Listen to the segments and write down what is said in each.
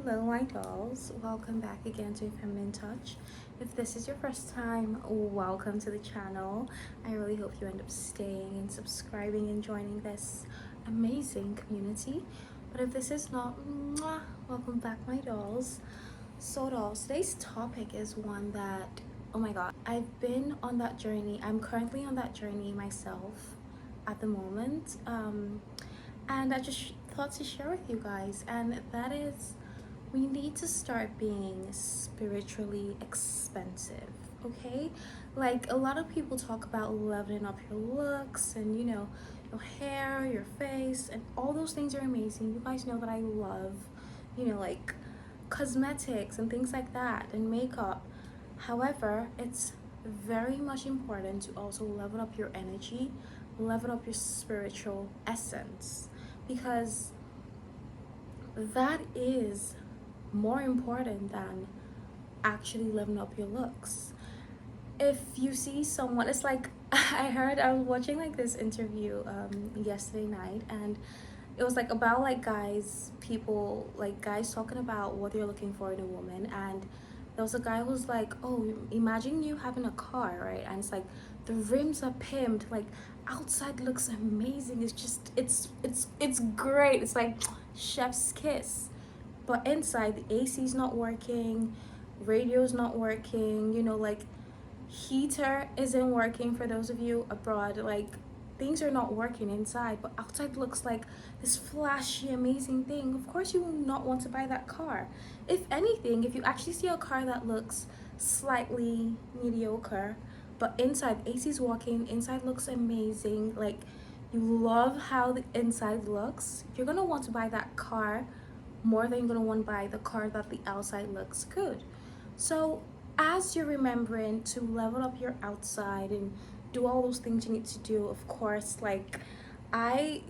Hello my dolls, welcome back again to Feminine Touch. If this is your first time, welcome to the channel. I really hope you end up staying and subscribing and joining this amazing community. But if this is not, welcome back my dolls. So dolls, today's topic is one that, oh my god, I've been on that journey. I'm currently on that journey myself at the moment. And I just thought to share with you guys, and that is we need to start being spiritually expensive. Okay, like a lot of people talk about leveling up your looks and your hair, your face, and all those things are amazing. You guys know that I love like cosmetics and things like that and makeup. However, it's very much important to also level up your energy, level up your spiritual essence, because that is more important than actually leveling up your looks. If you see someone, it's like I was watching like this interview yesterday night, and it was like about like guys talking about what they're looking for in a woman. And there was a guy who was like, oh, imagine you having a car, right? And it's like the rims are pimped, like outside looks amazing, it's just it's great, it's like chef's kiss. But inside the AC's not working, radio's not working, like heater isn't working for those of you abroad. Like things are not working inside, but outside looks like this flashy amazing thing. Of course you will not want to buy that car. If anything, if you actually see a car that looks slightly mediocre, but inside AC's working, inside looks amazing, like you love how the inside looks, you're gonna want to buy that car more than you're gonna want to buy the car that the outside looks good. So as you're remembering to level up your outside and do all those things you need to do, of course, like I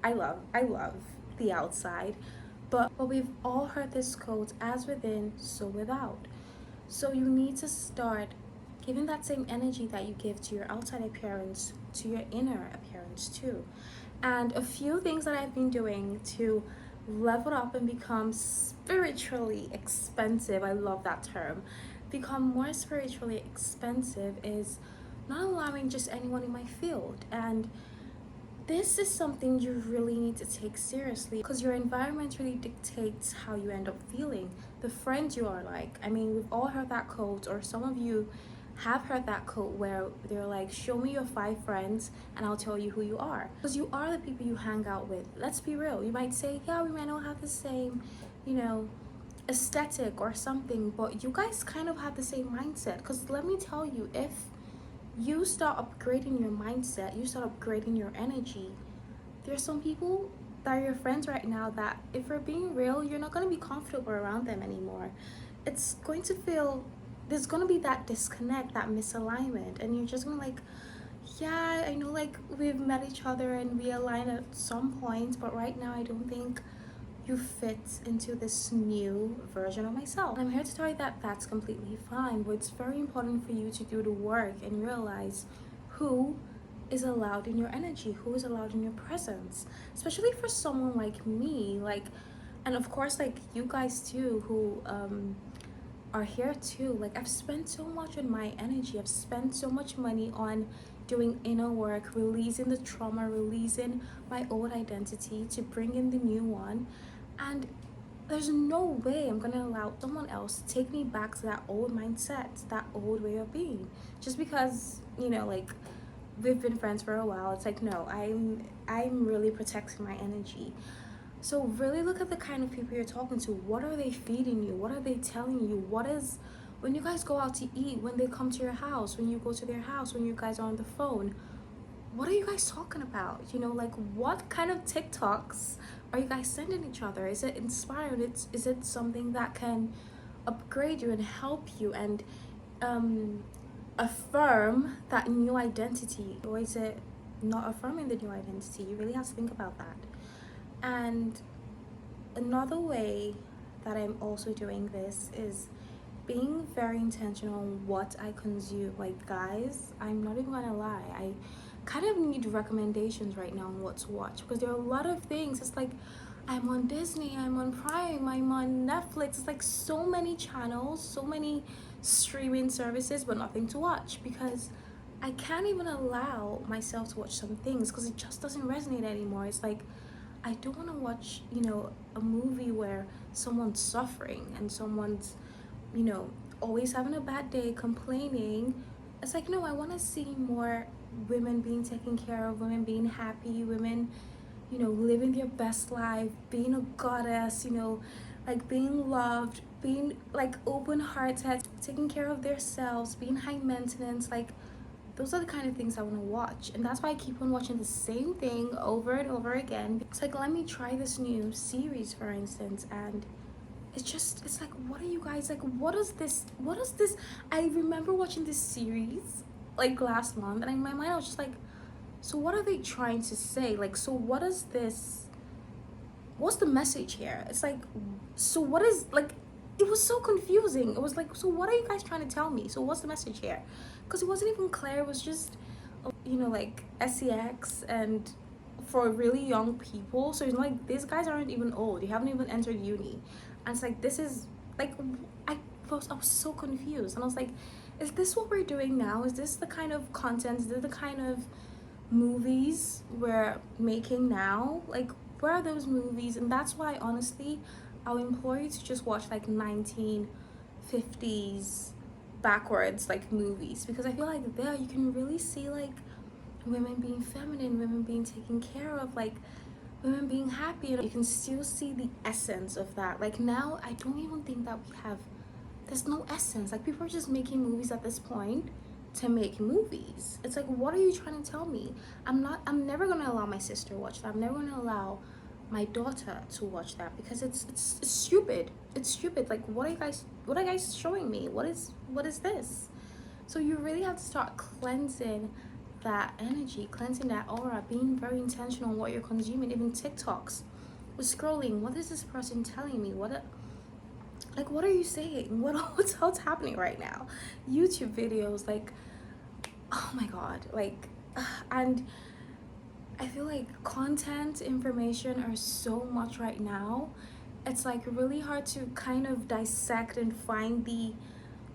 love the outside, but we've all heard this quote, as within so without. So you need to start giving that same energy that you give to your outside appearance to your inner appearance too. And a few things that I've been doing to level up and become spiritually expensive, I love that term, become more spiritually expensive, is not allowing just anyone in my field. And this is something you really need to take seriously, because your environment really dictates how you end up feeling, the friends you are like. I mean, we've all heard that quote, or some of you have heard that quote where they're like, show me your 5 friends and I'll tell you who you are, because you are the people you hang out with. Let's be real, you might say, yeah, we might not have the same aesthetic or something, but you guys kind of have the same mindset. Because let me tell you, if you start upgrading your mindset, you start upgrading your energy, there's some people that are your friends right now that, if we're being real, you're not going to be comfortable around them anymore. It's going to feel, there's going to be that disconnect, that misalignment, and you're just going to like, yeah, I know, like we've met each other and we align at some points, but right now I don't think you fit into this new version of myself. And I'm here to tell you that that's completely fine, but it's very important for you to do the work and realize who is allowed in your energy, who is allowed in your presence, especially for someone like me, like, and of course like you guys too, who are here too. Like I've spent so much on my energy, I've spent so much money on doing inner work, releasing the trauma, releasing my old identity to bring in the new one. And there's no way I'm gonna allow someone else to take me back to that old mindset, that old way of being, just because like we've been friends for a while. It's like, no, I'm really protecting my energy. So really look at the kind of people you're talking to. What are they feeding you? What are they telling you? What is, when you guys go out to eat, when they come to your house, when you go to their house, when you guys are on the phone, what are you guys talking about? Like what kind of TikToks are you guys sending each other? Is it inspired? Is it something that can upgrade you and help you and affirm that new identity? Or is it not affirming the new identity? You really have to think about that. And another way that I'm also doing this is being very intentional on what I consume. Like guys, I'm not even gonna lie, I kind of need recommendations right now on what to watch, because there are a lot of things. It's like I'm on Disney, I'm on Prime, I'm on Netflix. It's like so many channels, so many streaming services, but nothing to watch because I can't even allow myself to watch some things because it just doesn't resonate anymore. It's like I don't want to watch, a movie where someone's suffering and someone's, always having a bad day, complaining. It's like, no, I want to see more women being taken care of, women being happy, women, living their best life, being a goddess, like being loved, being like open hearted, taking care of themselves, being high maintenance. Like, those are the kind of things I want to watch, and that's why I keep on watching the same thing over and over again. It's like, let me try this new series, for instance, and it's like, what are you guys like, what is this? I remember watching this series like last month, and in my mind I was just like, so what are they trying to say? Like, so what is this? What's the message here? It's like, so what is, like, it was so confusing. It was like, so what are you guys trying to tell me? So what's the message here? Because it wasn't even clear. It was just, like sex and for really young people. So it's like, these guys aren't even old. They haven't even entered uni. And it's like, this is like, I was so confused. And I was like, is this what we're doing now? Is this the kind of content? Is this the kind of movies we're making now? Like, where are those movies? And that's why, honestly, I'll implore you to just watch like 1950s backwards like movies, because I feel like there you can really see like women being feminine, women being taken care of, like women being happy. You can still see the essence of that. Like, now I don't even think that we have, there's no essence. Like, people are just making movies at this point to make movies. It's like, what are you trying to tell me? I'm never gonna allow my sister to watch that. I'm never gonna allow my daughter to watch that, because it's stupid. It's stupid. Like, what are you guys showing me? What is this? So you really have to start cleansing that energy, cleansing that aura, being very intentional on what you're consuming. Even TikToks, with scrolling, what is this person telling me? What are you saying? What's happening right now? YouTube videos, like, oh my god, like, and I feel like content, information are so much right now. It's like really hard to kind of dissect and find the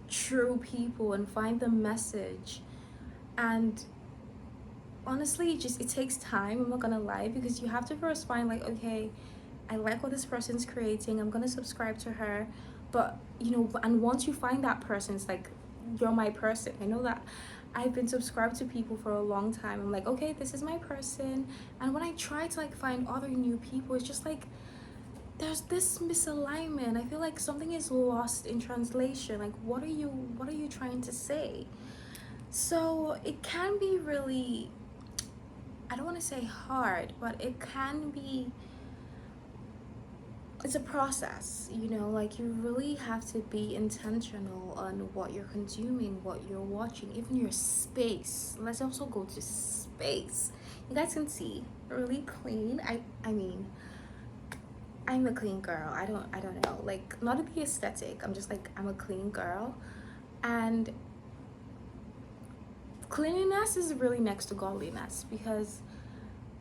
true people and find the message. And honestly, it takes time, I'm not gonna lie, because you have to first find like, okay, I like what this person's creating, I'm gonna subscribe to her. But and once you find that person, it's like, you're my person. I know that I've been subscribed to people for a long time. I'm like, okay, this is my person. And when I try to like find other new people, it's just like there's this misalignment. I feel like something is lost in translation. Like, what are you trying to say? So it can be really, I don't want to say hard, but it can be, it's a process, like, you really have to be intentional on what you're consuming, what you're watching, even your space. Let's also go to space. You guys can see, really clean. I mean, I'm a clean girl. I don't know, like, not to be aesthetic, I'm just like, I'm a clean girl. And cleanliness is really next to godliness, because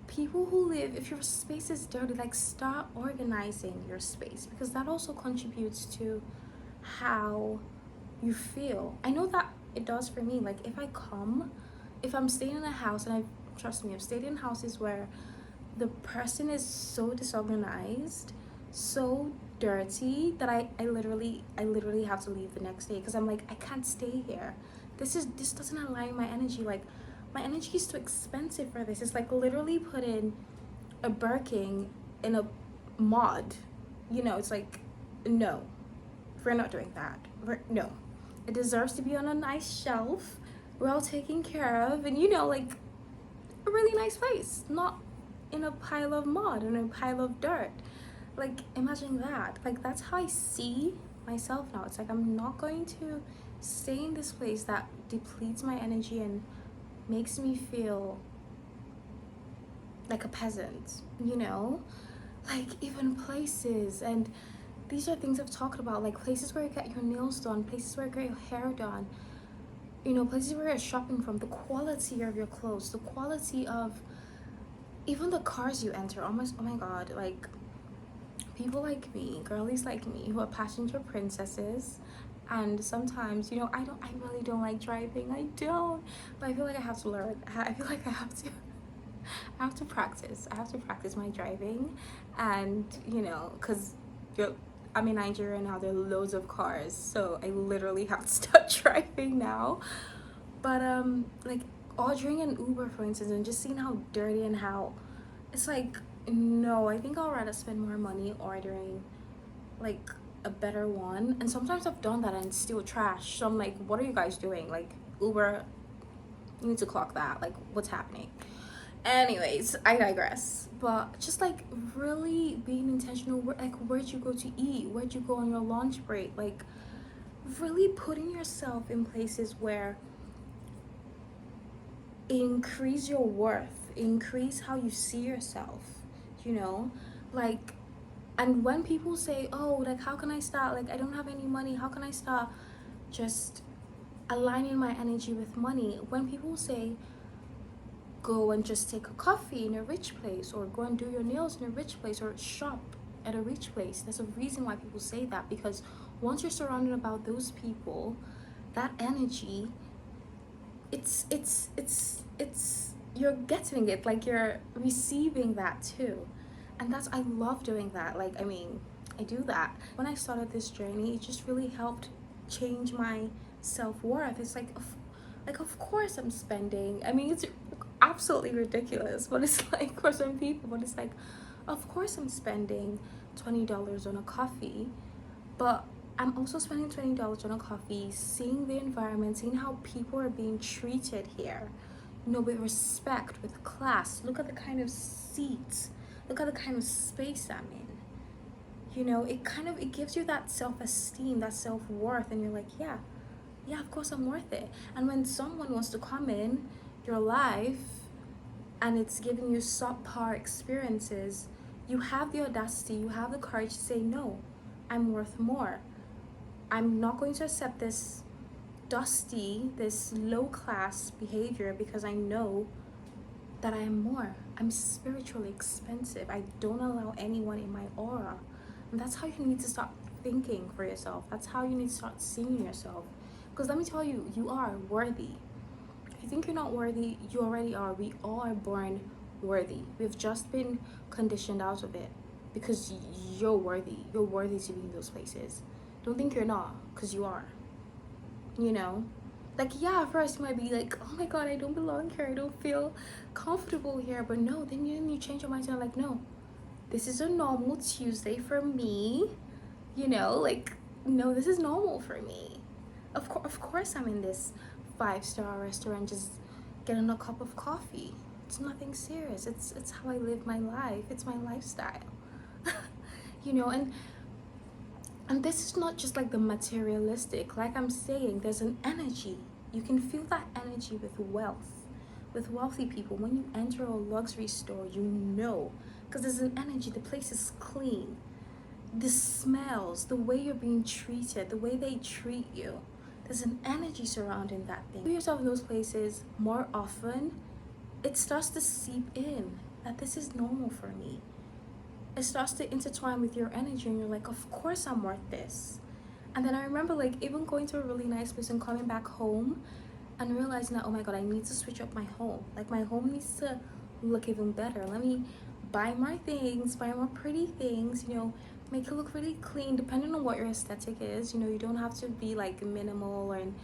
people who live, if your space is dirty, like, start organizing your space, because that also contributes to how you feel. I know that it does for me. Like, if I'm staying in a house, and trust me, I've stayed in houses where the person is so disorganized, so dirty, that I literally have to leave the next day, because I'm like, I can't stay here. This doesn't align my energy. Like, my energy is too expensive for this. It's like literally putting a Birkin in a mod. It's like, no, we're not doing that. No. It deserves to be on a nice shelf, well taken care of, and like a really nice place, not in a pile of mud and a pile of dirt. Like, imagine that. Like, that's how I see myself now. It's like, I'm not going to stay in this place that depletes my energy and makes me feel like a peasant, like, even places. And these are things I've talked about, like places where you get your nails done, places where you get your hair done, places where you're shopping from, the quality of your clothes, the quality of even the cars you enter. Oh my god, like, people like me, girlies like me, who are passenger princesses. And sometimes, you know, I really don't like driving. I don't. But I feel like I have to learn. I feel like I have to practice. I have to practice my driving. And, you know, because I'm in Nigeria now, there are loads of cars. So I literally have to start driving now. But, like, ordering an Uber, for instance, and just seeing how dirty and how it's like, no, I think I'll rather spend more money ordering like a better one. And sometimes I've done that and it's still trash. So I'm like, what are you guys doing? Like, Uber, you need to clock that. Like, what's happening? Anyways, I digress. But just like really being intentional, like, where'd you go to eat? Where'd you go on your lunch break? Like, really putting yourself in places where increase your worth, increase how you see yourself, you know? Like, and when people say, oh, like, how can I start? Like, I don't have any money. How can I start? Just aligning my energy with money. When people say, go and just take a coffee in a rich place, or go and do your nails in a rich place, or shop at a rich place, there's a reason why people say that. Because once you're surrounded about those people, that energy, it's you're getting it, like you're receiving that too. And that's, I love doing that. Like, I mean, I do that. When I started this journey, it just really helped change my self-worth. It's like, of course I'm spending, I mean, it's absolutely ridiculous, but it's like, for some people, but it's like, of course I'm spending $20 on a coffee, but I'm also spending $20 on a coffee, seeing the environment, seeing how people are being treated here, you know, with respect, with class. Look at the kind of seats, look at the kind of space I'm in. You know, it gives you that self-esteem, that self-worth, and you're like, yeah, of course I'm worth it. And when someone wants to come in your life and it's giving you subpar experiences, you have the audacity, you have the courage to say, no, I'm worth more. I'm not going to accept this dusty, this low-class behavior, because I know that I am more. I'm spiritually expensive. I don't allow anyone in my aura. And that's how you need to start thinking for yourself. That's how you need to start seeing yourself. Because let me tell you, you are worthy. If you think you're not worthy, you already are. We all are born worthy. We've just been conditioned out of it, because you're worthy. You're worthy to be in those places. Don't think you're not, because you are. You know? Like, yeah, at first you might be like, oh my god, I don't belong here. I don't feel comfortable here. But no, then you change your mind and like, no, this is a normal Tuesday for me. You know, like, no, this is normal for me. Of course I'm in this 5-star restaurant just getting a cup of coffee. It's nothing serious. It's how I live my life. It's my lifestyle. You know, and this is not just like the materialistic. Like I'm saying, there's an energy. You can feel that energy with wealth, with wealthy people. When you enter a luxury store, you know, because there's an energy. The place is clean. The smells, the way you're being treated, the way they treat you. There's an energy surrounding that thing. Put yourself in those places more often, it starts to seep in that this is normal for me. It starts to intertwine with your energy, and you're like, of course I'm worth this. And then I remember like even going to a really nice place and coming back home and realizing that, oh my god, I need to switch up my home. Like, my home needs to look even better. Let me buy more things, buy more pretty things, you know, make it look really clean, depending on what your aesthetic is. You know, you don't have to be like minimal, and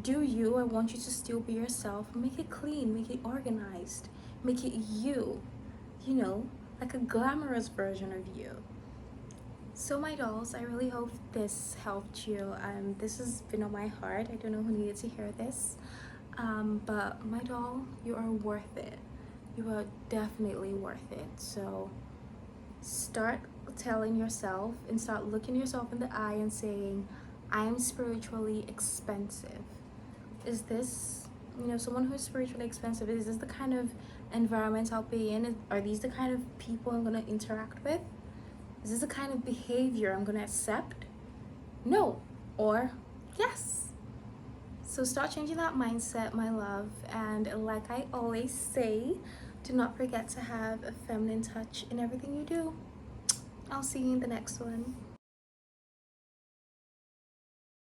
do you. I want you to still be yourself. Make it clean, make it organized, make it you know, like a glamorous version of you. So my dolls, I really hope this helped you. This has been on my heart. I don't know who needed to hear this, but my doll, you are worth it. You are definitely worth it. So start telling yourself and start looking yourself in the eye and saying, I'm spiritually expensive. Is this, you know, someone who is spiritually expensive, is this the kind of environment I'll be in? Are these the kind of people I'm going to interact with? Is this the kind of behavior I'm going to accept? No. Or yes. So start changing that mindset, my love. And like I always say, do not forget to have a feminine touch in everything you do. I'll see you in the next one.